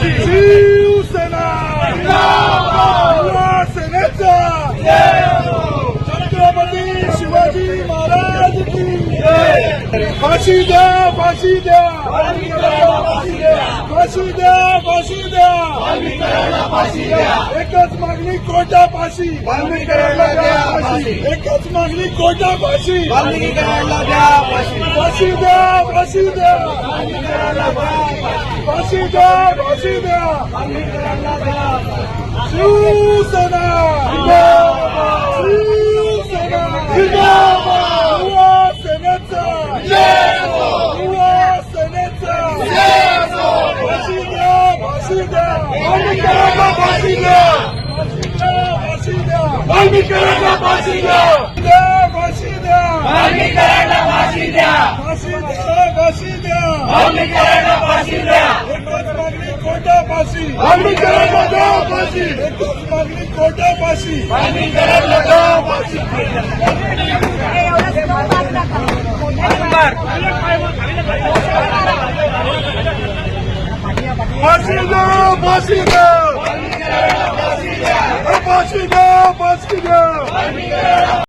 शिवसेना युवा सेनेचा छत्रपती शिवाजी महाराज की फाशी द्या, फाशी द्या, फाशी द्या, फाशी द्या, एकच मागणी कोटा फाशी, एकच मागणी कोटा फाशी, फाशी द्या, फाशी द्या, फाशी द्या, फाशी द्या, शिवसेना शिवसेना युवा सेनेचा युवा सेनेचा फाशी द्या, फाशी द्या, फाशी द्या, फाशी द्या, वाल्मिकांना फाशी द्या, फाशी द्या, वाल्मिकांना फाशी द्या, फाशी द्या, फाशी द्या, वाल्मिकांना फाशी द्या, एकच मागणी कोटा फाशी, वाल्मिकांना द्या फाशी, एकच मागणी कोटा फाशी, वाल्मिकांना द्या फाशी. फाशी द्या, फाशी द्या, फाशी द्या, फाशी द्या.